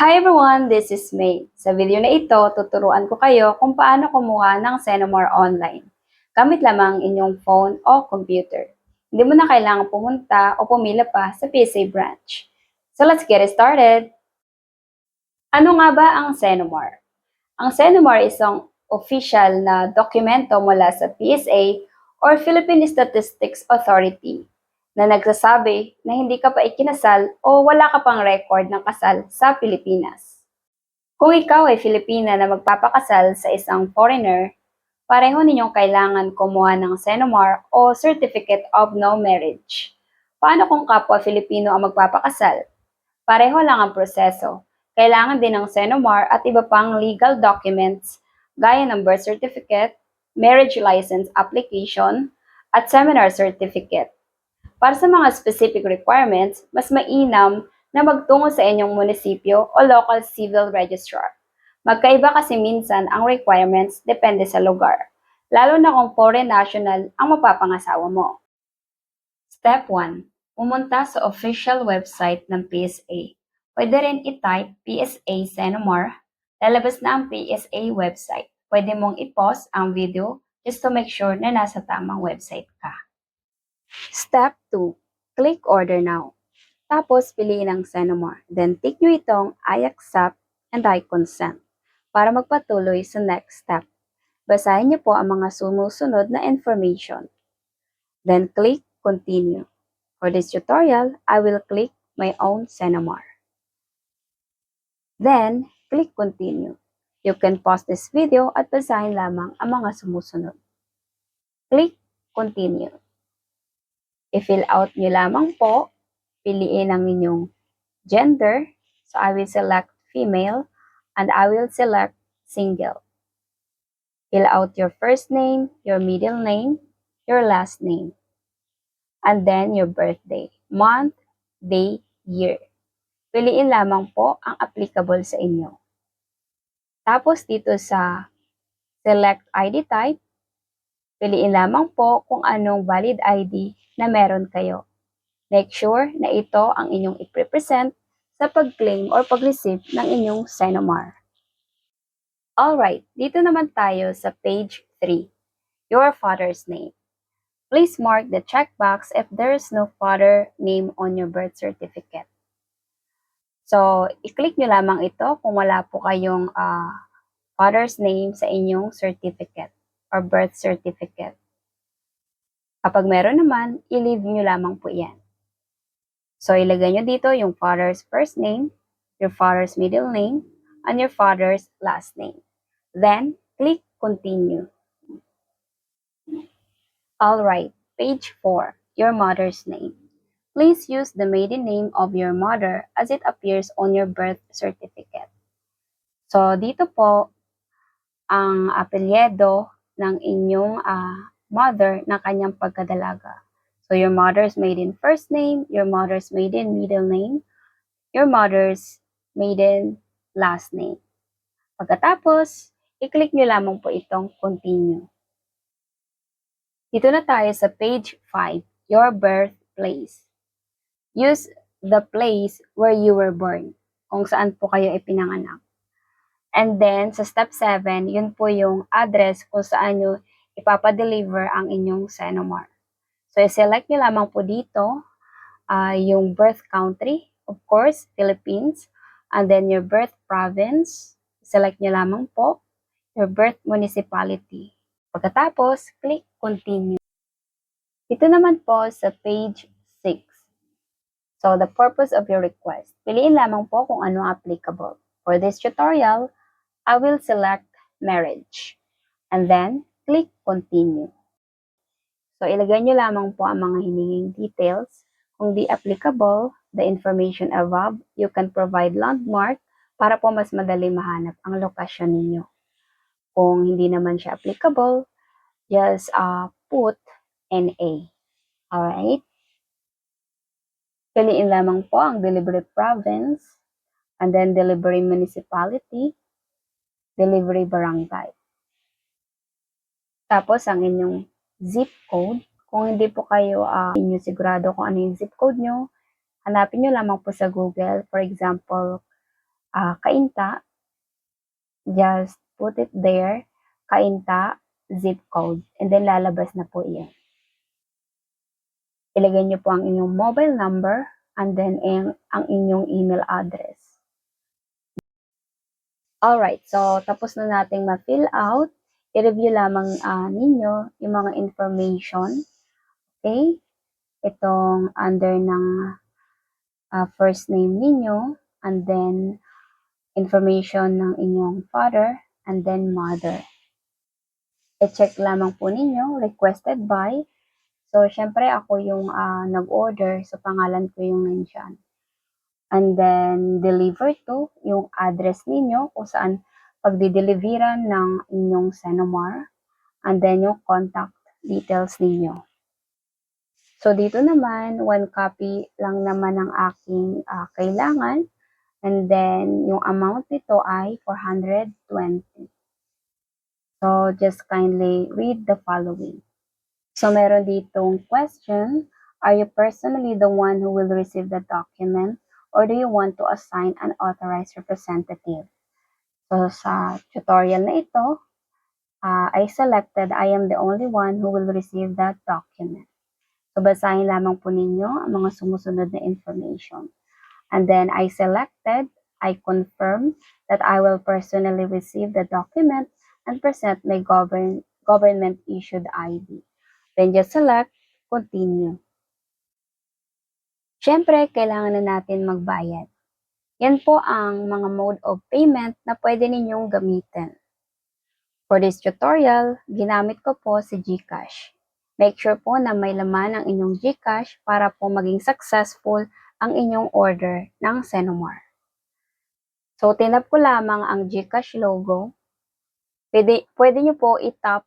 Hi everyone, this is May. Sa video na ito, tuturuan ko kayo kung paano kumuha ng Xenomore online. Gamit lamang inyong phone o computer. Hindi mo na kailangan pumunta o pumila pa sa PSA branch. So let's get started! Ano nga ba ang Xenomore? Ang Xenomore is isang official na dokumento mula sa PSA or Philippine Statistics Authority na nagsasabi na hindi ka pa ikinasal o wala ka pang record ng kasal sa Pilipinas. Kung ikaw ay Filipina na magpapakasal sa isang foreigner, pareho ninyong kailangan kumuha ng Xenomore o Certificate of No Marriage. Paano kung kapwa Filipino ang magpapakasal? Pareho lang ang proseso. Kailangan din ng Xenomore at iba pang legal documents gaya ng birth certificate, marriage license application, at seminar certificate. Para sa mga specific requirements, mas mainam na magtungo sa inyong munisipyo o local civil registrar. Magkaiba kasi minsan ang requirements depende sa lugar, lalo na kung foreign national ang mapapangasawa mo. Step 1. Pumunta sa official website ng PSA. Pwede rin i-type PSA Xenomore. Lalabas na ang PSA website. Pwede mong i-pause ang video just to make sure na nasa tamang website ka. Step 2. Click Order Now. Tapos, piliin ang Xenomore. Then, tick nyo itong I accept and I consent para magpatuloy sa next step. Basahin nyo po ang mga sumusunod na information. Then, click Continue. For this tutorial, I will click my own Xenomore. Then, click Continue. You can pause this video at basahin lamang ang mga sumusunod. Click Continue. I-fill out nyo lamang po, piliin ang inyong gender. So, I will select female and I will select single. Fill out your first name, your middle name, your last name, and then your birthday, month, day, year. Piliin lamang po ang applicable sa inyo. Tapos dito sa select ID type, piliin lamang po kung anong valid ID na meron kayo. Make sure na ito ang inyong i-represent sa pag-claim or pag-receive ng inyong Xenomore. Alright, dito naman tayo sa page 3, your father's name. Please mark the checkbox if there is no father name on your birth certificate. So, i-click nyo lamang ito kung wala po kayong father's name sa inyong certificate or birth certificate. Kapag meron naman, i-leave nyo lamang po yan. So, ilagay nyo dito yung father's first name, your father's middle name, and your father's last name. Then, click Continue. Alright, page 4, your mother's name. Please use the maiden name of your mother as it appears on your birth certificate. So, dito po, ang apelyido ng inyong mother na kanyang pagkadalaga. So, your mother's maiden first name, your mother's maiden middle name, your mother's maiden last name. Pagkatapos, i-click nyo lamang po itong Continue. Dito na tayo sa page 5, your birthplace. Use the place where you were born, kung saan po kayo ipinanganak. And then, sa step 7, yun po yung address kung saan nyo ipapadeliver ang inyong Xenomore. So, i-select nyo lamang po dito yung birth country, of course, Philippines. And then, your birth province. Select nyo lamang po your birth municipality. Pagkatapos, click Continue. Dito naman po sa page 6. So, the purpose of your request. Piliin lamang po kung ano applicable. For this tutorial, I will select marriage. And then, click Continue. So, ilagay nyo lamang po ang mga hininging details. Kung di applicable, the information above, you can provide landmark para po mas madali mahanap ang lokasyon ninyo. Kung hindi naman siya applicable, just put NA. Alright? Piliin lamang po ang delivery province, and then delivery municipality, delivery barangay. Tapos, ang inyong zip code. Kung hindi po kayo inyo sigurado kung ano yung zip code nyo, hanapin nyo lamang po sa Google. For example, Kainta, just put it there, Kainta, zip code, and then lalabas na po iyan. Ilagay niyo po ang inyong mobile number and then ang inyong email address. Alright, so tapos na nating ma-fill out. I-review lamang ninyo yung mga information. Okay? Itong under ng first name ninyo and then information ng inyong father and then mother. I-check lamang po ninyo, requested by. So, syempre ako yung nag-order, so pangalan ko yung nandyan. And then, deliver to, yung address ninyo kung saan pagdideliveran ng inyong Senomar. And then, yung contact details ninyo. So, dito naman, 1 copy lang naman ang aking kailangan. And then, yung amount nito ay 420. So, just kindly read the following. So, meron ditong question, are you personally the one who will receive the document or do you want to assign an authorized representative? So, sa tutorial na ito, I selected I am the only one who will receive that document. So, basahin lamang po ninyo ang mga sumusunod na information. And then, I selected, I confirm that I will personally receive the document and present my government-issued ID. Then just select continue. Siyempre, kailangan na natin magbayad. Yan po ang mga mode of payment na pwede ninyong gamitin. For this tutorial, ginamit ko po si GCash. Make sure po na may laman ang inyong GCash para po maging successful ang inyong order ng Senomar. So, tinap ko lamang ang GCash logo. Pwede nyo po itap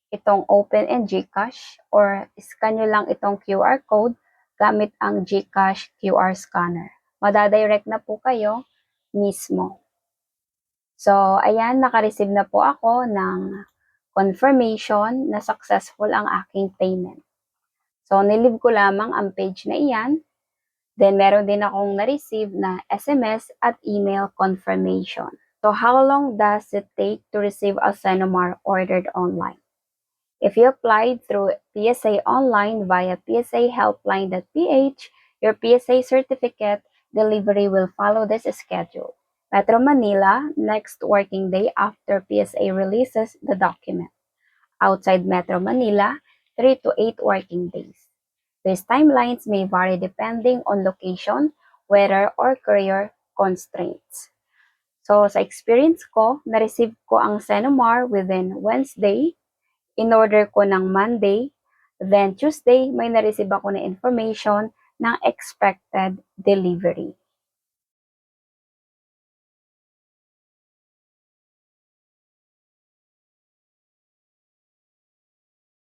itong Open and GCash or scan nyo lang itong QR code gamit ang GCash QR scanner. Madadirect na po kayo mismo. So, ayan, naka-receive na po ako ng confirmation na successful ang aking payment. So, nilive ko lamang ang page na iyan. Then, meron din akong na-receive na SMS at email confirmation. So, how long does it take to receive a Senomar ordered online? If you applied through PSA Online via psahelpline.ph, your PSA certificate delivery will follow this schedule. Metro Manila, next working day after PSA releases the document. Outside Metro Manila, 3 to 8 working days. These timelines may vary depending on location, weather, or courier constraints. So, sa experience ko, na-receive ko ang Senomar within Wednesday. In-order ko ng Monday, then Tuesday, may na-receive ako na information ng expected delivery.